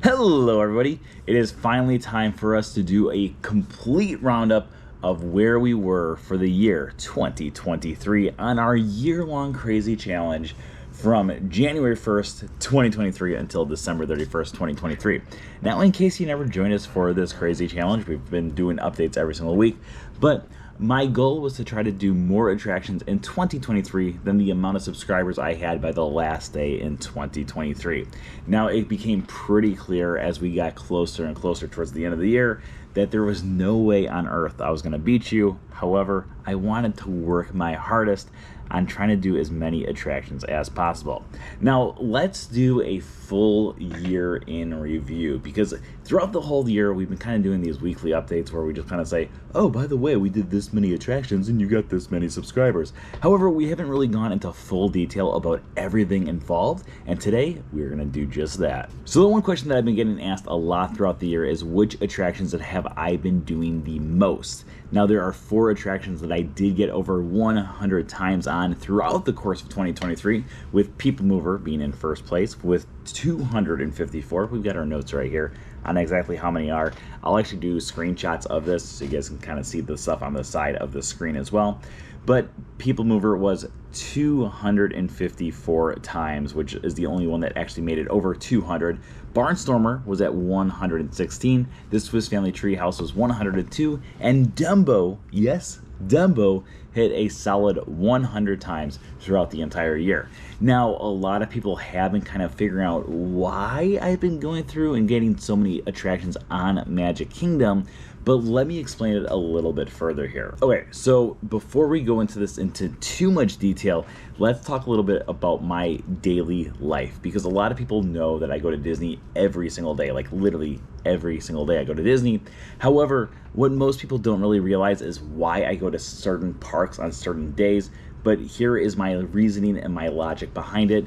Hello everybody, it is finally time for us to do a complete roundup of where we were for the year 2023 on our year-long crazy challenge from January 1st, 2023 until December 31st, 2023. Now, in case you never joined us for this crazy challenge, we've been doing updates every single week, but my goal was to try to do more attractions in 2023 than the amount of subscribers I had by the last day in 2023. Now, it became pretty clear as we got closer and closer towards the end of the year that there was no way on earth I was going to beat you. However, I wanted to work my hardest on trying to do as many attractions as possible. Now, let's do a full year in review, because throughout the whole year we've been kind of doing these weekly updates where we just kind of say, oh, by the way, we did this many attractions and you got this many subscribers. However, we haven't really gone into full detail about everything involved, and today we're going to do just that. So the one question that I've been getting asked a lot throughout the year is, which attractions that have I been doing the most? Now, there are 4 attractions that I did get over 100 times on throughout the course of 2023, with People Mover being in first place with 254. We've got our notes right here on exactly how many are. I'll actually do screenshots of this so you guys can kind of see the stuff on the side of the screen as well. But People Mover was 254 times, which is the only one that actually made it over 200. Barnstormer was at 116. The Swiss Family Treehouse was 102. And Dumbo, yes, Dumbo, hit a solid 100 times throughout the entire year. Now, a lot of people have been kind of figuring out why I've been going through and getting so many attractions on Magic Kingdom, but let me explain it a little bit further here. Okay, so before we go into this into too much detail, let's talk a little bit about my daily life, because a lot of people know that I go to Disney every single day, like literally every single day I go to Disney. However, what most people don't really realize is why I go to certain parks on certain days, but here is my reasoning and my logic behind it.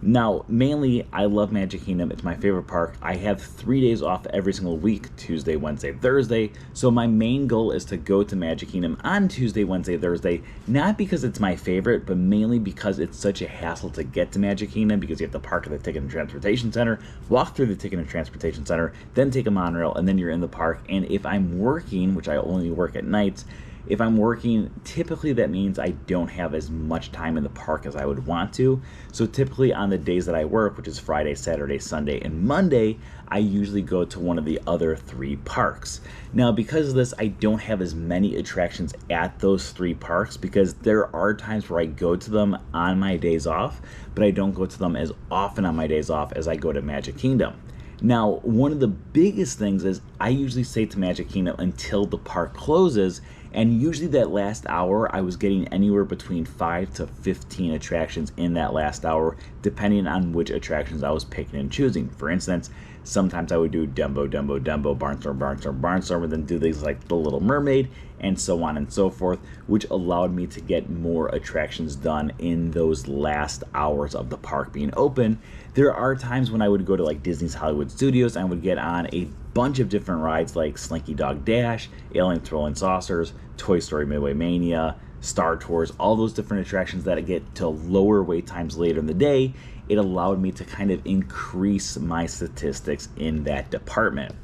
Now, mainly, I love Magic Kingdom. It's my favorite park. I have 3 days off every single week, Tuesday, Wednesday, Thursday. So my main goal is to go to Magic Kingdom on Tuesday, Wednesday, Thursday, not because it's my favorite, but mainly because it's such a hassle to get to Magic Kingdom, because you have to park at the Ticket and Transportation Center, walk through the Ticket and Transportation Center, then take a monorail, and then you're in the park. And if I'm working, which I only work at nights, if I'm working, typically that means I don't have as much time in the park as I would want to. So typically on the days that I work, which is Friday, Saturday, Sunday, and Monday, I usually go to one of the other 3 parks. Now, because of this, I don't have as many attractions at those 3 parks, because there are times where I go to them on my days off, but I don't go to them as often on my days off as I go to Magic Kingdom. Now, one of the biggest things is I usually stay to Magic Kingdom until the park closes, and usually that last hour I was getting anywhere between 5 to 15 attractions in that last hour, depending on which attractions I was picking and choosing. For instance, sometimes I would do Dumbo, Dumbo, Dumbo, Barnstormer, Barnstormer, Barnstormer, then do things like The Little Mermaid, and so on and so forth, which allowed me to get more attractions done in those last hours of the park being open. There are times when I would go to like Disney's Hollywood Studios and I would get on a bunch of different rides like Slinky Dog Dash, Alien Thrilling Saucers, Toy Story Midway Mania, Star Tours, all those different attractions that I get to lower wait times later in the day. It allowed me to kind of increase my statistics in that department.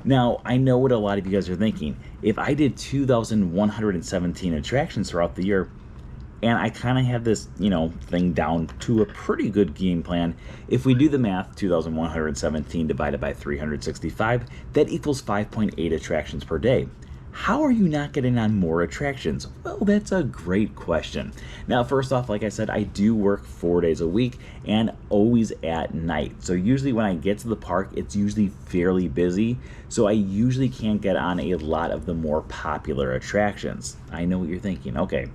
Now, I know what a lot of you guys are thinking. If I did 2,117 attractions throughout the year, and I kind of have this, thing down to a pretty good game plan. If we do the math, 2,117 divided by 365, that equals 5.8 attractions per day. How are you not getting on more attractions? Well, that's a great question. Now, first off, like I said, I do work 4 days a week and always at night. So usually when I get to the park, it's usually fairly busy. So I usually can't get on a lot of the more popular attractions. I know what you're thinking. Okay,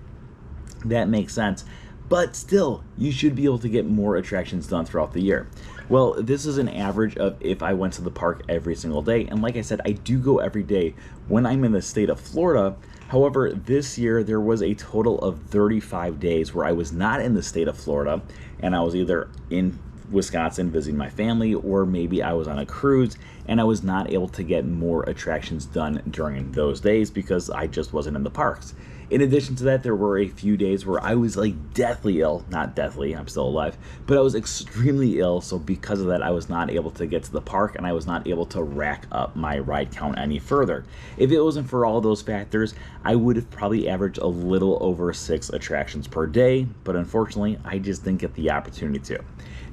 that makes sense. But still, you should be able to get more attractions done throughout the year. Well, this is an average of if I went to the park every single day. And like I said, I do go every day when I'm in the state of Florida. However, this year there was a total of 35 days where I was not in the state of Florida, and I was either in Wisconsin visiting my family, or maybe I was on a cruise and I was not able to get more attractions done during those days because I just wasn't in the parks. In addition to that, there were a few days where I was like deathly ill. Not deathly, I'm still alive, but I was extremely ill. So because of that, I was not able to get to the park and I was not able to rack up my ride count any further. If it wasn't for all those factors, I would have probably averaged a little over 6 attractions per day, but unfortunately, I just didn't get the opportunity to.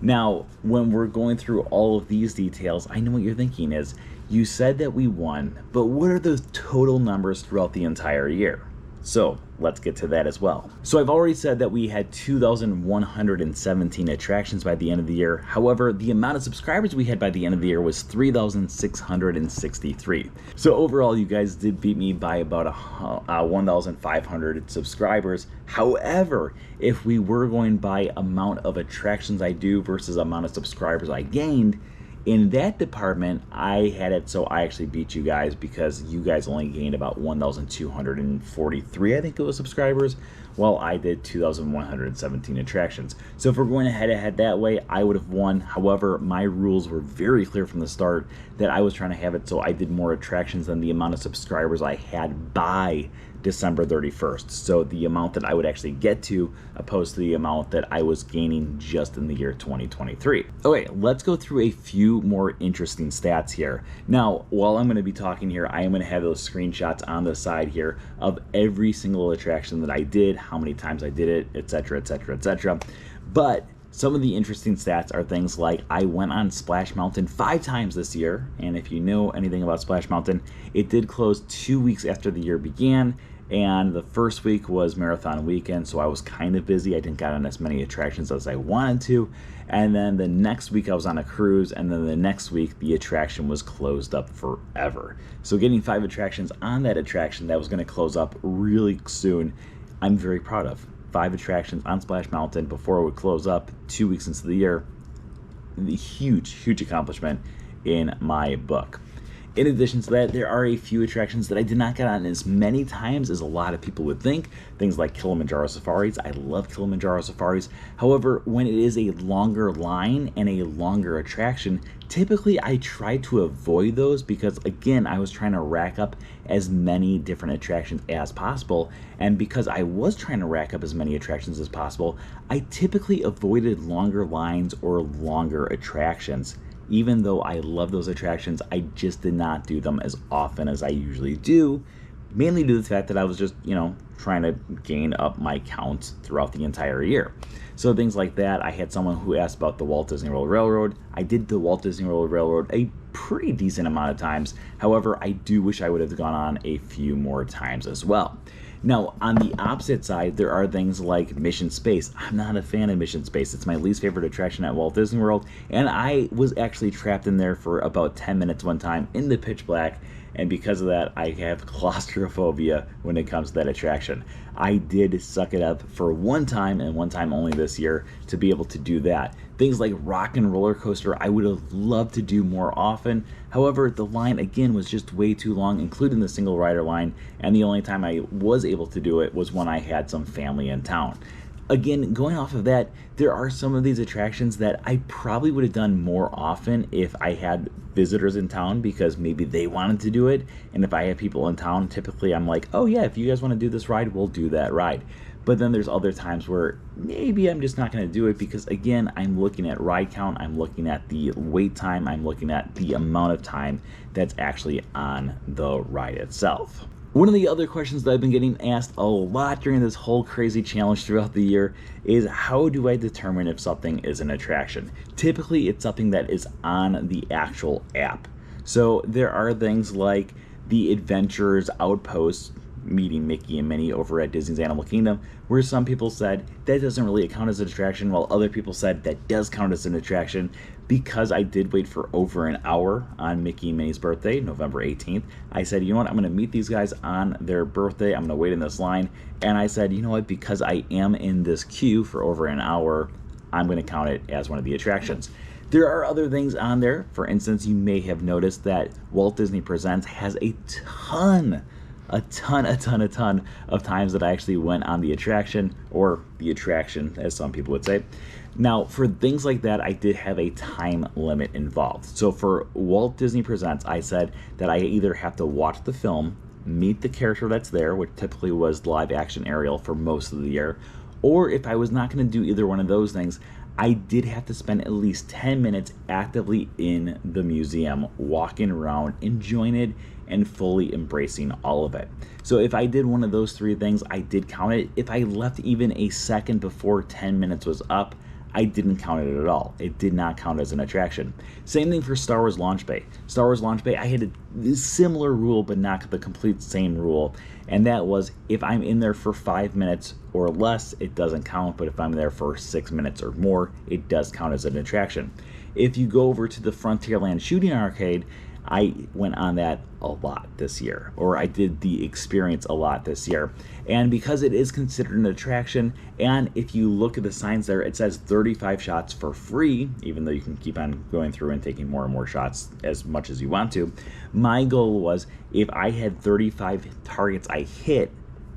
Now, when we're going through all of these details, I know what you're thinking is, you said that we won, but what are the total numbers throughout the entire year? So let's get to that as well. So I've already said that we had 2,117 attractions by the end of the year. However, the amount of subscribers we had by the end of the year was 3,663. So overall, you guys did beat me by about 1,500 subscribers. However, if we were going by amount of attractions I do versus amount of subscribers I gained, in that department, I had it so I actually beat you guys because you guys only gained about 1,243, I think it was, subscribers, while I did 2,117 attractions. So if we're going head-to-head that way, I would have won. However, my rules were very clear from the start that I was trying to have it so I did more attractions than the amount of subscribers I had by December 31st. So the amount that I would actually get to opposed to the amount that I was gaining just in the year 2023. Okay, let's go through a few more interesting stats here. Now, while I'm going to be talking here, I am going to have those screenshots on the side here of every single attraction that I did, how many times I did it, etc., etc., etc. But some of the interesting stats are things like I went on Splash Mountain 5 times this year, and if you know anything about Splash Mountain, it did close 2 weeks after the year began, and the first week was marathon weekend, so I was kind of busy. I didn't get on as many attractions as I wanted to, and then the next week I was on a cruise, and then the next week the attraction was closed up forever. So getting 5 attractions on that attraction that was going to close up really soon, I'm very proud of. 5 attractions on Splash Mountain before it would close up 2 weeks into the year. The huge accomplishment in my book. In addition to that, there are a few attractions that I did not get on as many times as a lot of people would think. Things like Kilimanjaro Safaris. I love Kilimanjaro Safaris. However, when it is a longer line and a longer attraction, typically I try to avoid those because, again, I was trying to rack up as many different attractions as possible. And because I was trying to rack up as many attractions as possible, I typically avoided longer lines or longer attractions. Even though I love those attractions, I just did not do them as often as I usually do, mainly due to the fact that I was just, trying to gain up my count throughout the entire year. So things like that. I had someone who asked about the Walt Disney World Railroad. I did the Walt Disney World Railroad a pretty decent amount of times. However, I do wish I would have gone on a few more times as well. Now, on the opposite side, there are things like Mission Space. I'm not a fan of Mission Space. It's my least favorite attraction at Walt Disney World, and I was actually trapped in there for about 10 minutes one time in the pitch black, and because of that, I have claustrophobia when it comes to that attraction. I did suck it up for one time, and one time only this year, to be able to do that. Things like Rock and Roller Coaster, I would have loved to do more often. However, the line, again, was just way too long, including the single rider line, and the only time I was able to do it was when I had some family in town. Again, going off of that, there are some of these attractions that I probably would have done more often if I had visitors in town because maybe they wanted to do it. And if I have people in town, typically I'm like, oh yeah, if you guys want to do this ride, we'll do that ride. But then there's other times where maybe I'm just not going to do it because, again, I'm looking at ride count, I'm looking at the wait time, I'm looking at the amount of time that's actually on the ride itself. One of the other questions that I've been getting asked a lot during this whole crazy challenge throughout the year is how do I determine if something is an attraction? Typically, it's something that is on the actual app. So there are things like the Adventurers Outpost, meeting Mickey and Minnie over at Disney's Animal Kingdom, where some people said that doesn't really count as an attraction, while other people said that does count as an attraction. Because I did wait for over an hour on Mickey and Minnie's birthday, November 18th, I said, you know what, I'm going to meet these guys on their birthday, I'm going to wait in this line, and I said, you know what, because I am in this queue for over an hour, I'm going to count it as one of the attractions. There are other things on there. For instance, you may have noticed that Walt Disney Presents has a ton of times that I actually went on the attraction, or the attraction, as some people would say. Now, for things like that, I did have a time limit involved. So for Walt Disney Presents, I said that I either have to watch the film meet the character that's there, which typically was live action Ariel for most of the year, or if I was not going to do either one of those things, I did have to spend at least 10 minutes actively in the museum, walking around, enjoying it, and fully embracing all of it. So if I did one of those three things, I did count it. If I left even a second before 10 minutes was up, I didn't count it at all. It did not count as an attraction. Same thing for Star Wars Launch Bay. Star Wars Launch Bay, I had a similar rule, but not the complete same rule. And that was, if I'm in there for 5 minutes or less, it doesn't count. But if I'm there for 6 minutes or more, it does count as an attraction. If you go over to the Frontierland Shooting Arcade, I went on that a lot this year, or I did the experience a lot this year. And because it is considered an attraction, and if you look at the signs there, it says 35 shots for free, even though you can keep on going through and taking more and more shots as much as you want to. My goal was, if I had 35 targets I hit,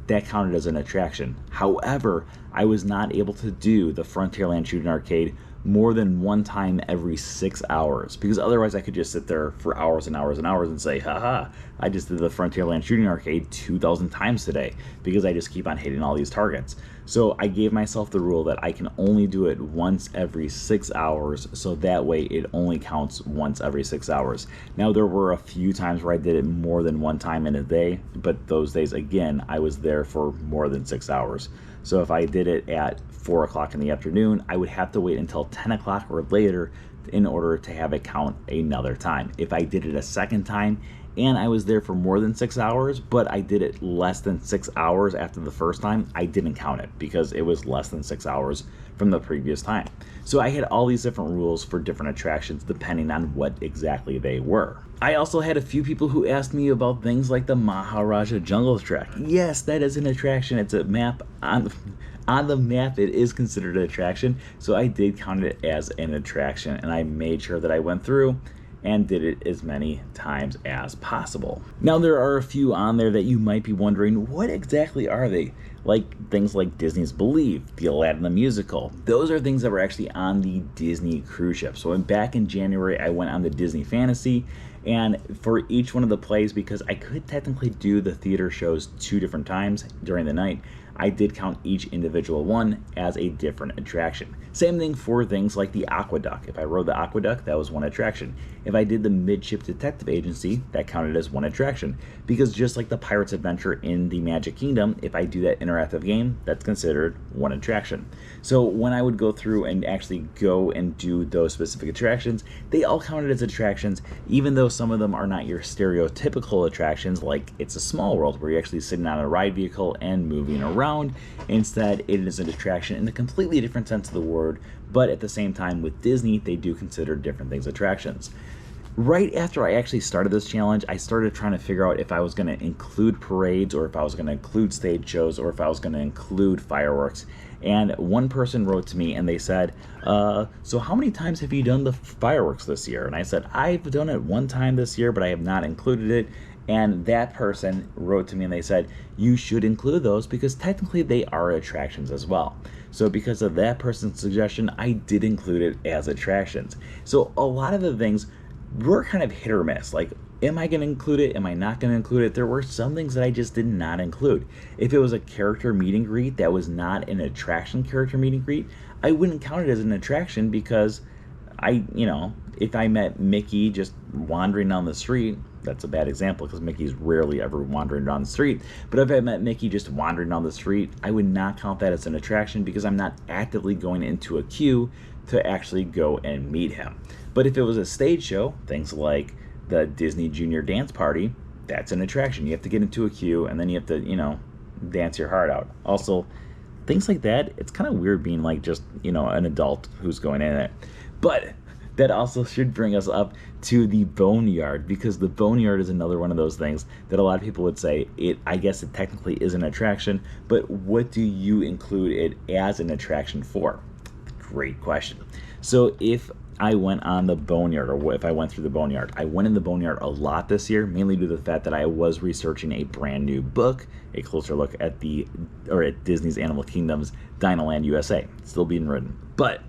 that counted as an attraction. However, I was not able to do the Frontierland Shooting Arcade more than one time every 6 hours, because otherwise I could just sit there for hours and hours and hours and say, haha, I just did the Frontierland Shooting Arcade 2,000 times today, because I just keep on hitting all these targets. So I gave myself the rule that I can only do it once every 6 hours, so that way it only counts once every 6 hours. Now, there were a few times where I did it more than one time in a day, but those days, again, I was there for more than 6 hours. So if I did it at 4 o'clock in the afternoon, I would have to wait until 10 o'clock or later in order to have it count another time. If I did it a second time and I was there for more than 6 hours, but I did it less than 6 hours after the first time, I didn't count it because it was less than 6 hours from the previous time. So I had all these different rules for different attractions depending on what exactly they were. I also had a few people who asked me about things like the Maharaja Jungle Trek. Yes, that is an attraction. It's a map on the map. It is considered an attraction, so I did count it as an attraction, and I made sure that I went through and did it as many times as possible. Now, there are a few on there that you might be wondering, what exactly are they? Like things like Disney's Believe, the Aladdin the Musical. Those are things that were actually on the Disney cruise ship. So back in January, I went on the Disney Fantasy, and for each one of the plays, because I could technically do the theater shows 2 different times during the night, I did count each individual one as a different attraction. Same thing for things like the Aqueduct. If I rode the Aqueduct, that was one attraction. If I did the Midship Detective Agency, that counted as one attraction. Because just like the Pirate's Adventure in the Magic Kingdom, if I do that interactive game, that's considered one attraction. So when I would go through and actually go and do those specific attractions, they all counted as attractions, even though some of them are not your stereotypical attractions, like It's a Small World, where you're actually sitting on a ride vehicle and moving around. Instead, it is an attraction in a completely different sense of the word, but at the same time, with Disney, they do consider different things attractions. Right after I actually started this challenge, I started trying to figure out if I was going to include parades, or if I was going to include stage shows, or if I was going to include fireworks. And one person wrote to me and they said, so how many times have you done the fireworks this year? And I said, I've done it one time this year, but I have not included it. And that person wrote to me and they said, you should include those because technically they are attractions as well. So because of that person's suggestion, I did include it as attractions. So a lot of the things were kind of hit or miss. Like, am I going to include it? Am I not going to include it? There were some things that I just did not include. If it was a character meet and greet that was not an attraction character meet and greet, I wouldn't count it as an attraction because if I met Mickey just wandering down the street, that's a bad example because Mickey's rarely ever wandering down the street. But if I met Mickey just wandering down the street, I would not count that as an attraction because I'm not actively going into a queue to actually go and meet him. But if it was a stage show, things like the Disney Junior Dance Party, that's an attraction. You have to get into a queue and then you have to, dance your heart out. Also, things like that, it's kind of weird being like just, an adult who's going in it. But that also should bring us up to the Boneyard, because the Boneyard is another one of those things that a lot of people would say, I guess it technically is an attraction, but what do you include it as an attraction for? Great question. So if I went on the Boneyard, or if I went through the Boneyard, I went in the Boneyard a lot this year, mainly due to the fact that I was researching a brand new book, a closer look at at Disney's Animal Kingdom's Dinoland USA. It's still being written. But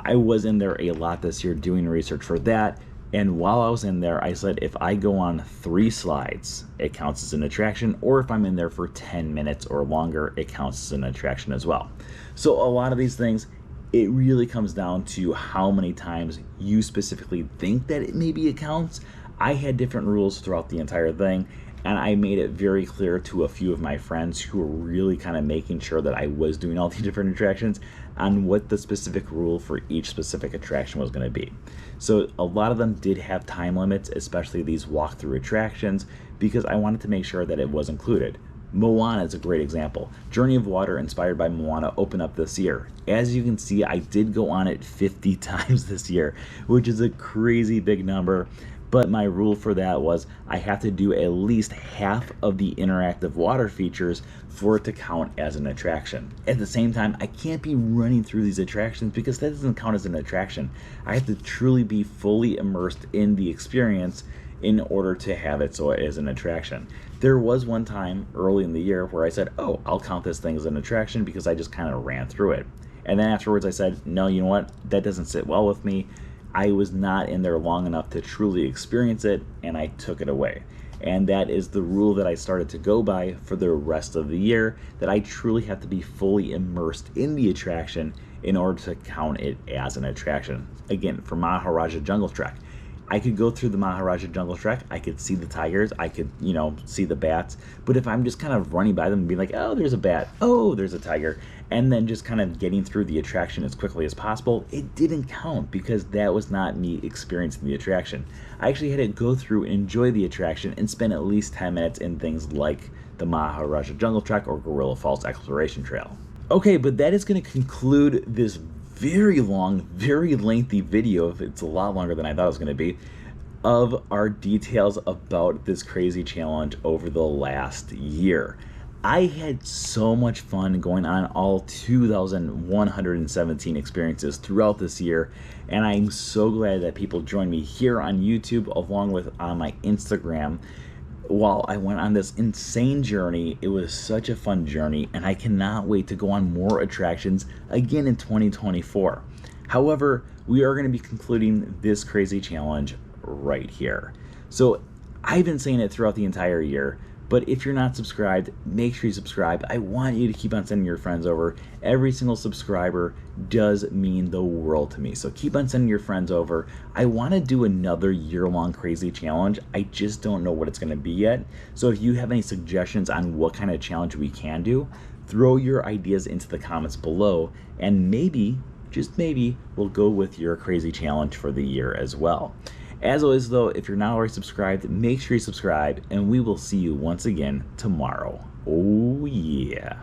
I was in there a lot this year doing research for that. And while I was in there, I said if I go on 3 slides, it counts as an attraction, or if I'm in there for 10 minutes or longer, it counts as an attraction as well. So a lot of these things, it really comes down to how many times you specifically think that it maybe it counts. I had different rules throughout the entire thing, and I made it very clear to a few of my friends who were really kind of making sure that I was doing all the different attractions on what the specific rule for each specific attraction was going to be. So a lot of them did have time limits, especially these walkthrough attractions, because I wanted to make sure that it was included. Moana is a great example. Journey of Water, inspired by Moana, opened up this year. As you can see, I did go on it 50 times this year, which is a crazy big number. But my rule for that was I have to do at least half of the interactive water features for it to count as an attraction. At the same time, I can't be running through these attractions because that doesn't count as an attraction. I have to truly be fully immersed in the experience in order to have it so it is an attraction. There was one time early in the year where I said, oh, I'll count this thing as an attraction because I just kind of ran through it. And then afterwards I said, no, you know what? That doesn't sit well with me. I was not in there long enough to truly experience it, and I took it away. And that is the rule that I started to go by for the rest of the year, that I truly have to be fully immersed in the attraction in order to count it as an attraction. Again, for Maharaja Jungle Trek, I could go through the Maharaja Jungle Trek, I could see the tigers, I could, see the bats, but if I'm just kind of running by them and being like, oh, there's a bat, oh, there's a tiger, and then just kind of getting through the attraction as quickly as possible, it didn't count because that was not me experiencing the attraction. I actually had to go through and enjoy the attraction and spend at least 10 minutes in things like the Maharaja Jungle Trek or Gorilla Falls Exploration Trail. Okay, but that is going to conclude this very long, very lengthy video, it's a lot longer than I thought it was going to be, of our details about this crazy challenge over the last year. I had so much fun going on all 2,117 experiences throughout this year, and I'm so glad that people joined me here on YouTube along with on my Instagram while I went on this insane journey. It was such a fun journey, and I cannot wait to go on more attractions again in 2024. However, we are going to be concluding this crazy challenge right here. So I've been saying it throughout the entire year, but if you're not subscribed, make sure you subscribe. I want you to keep on sending your friends over. Every single subscriber does mean the world to me. So keep on sending your friends over. I want to do another year-long crazy challenge. I just don't know what it's going to be yet. So if you have any suggestions on what kind of challenge we can do, throw your ideas into the comments below, and maybe, just maybe, we'll go with your crazy challenge for the year as well. As always though, if you're not already subscribed, make sure you subscribe, and we will see you once again tomorrow. Oh yeah.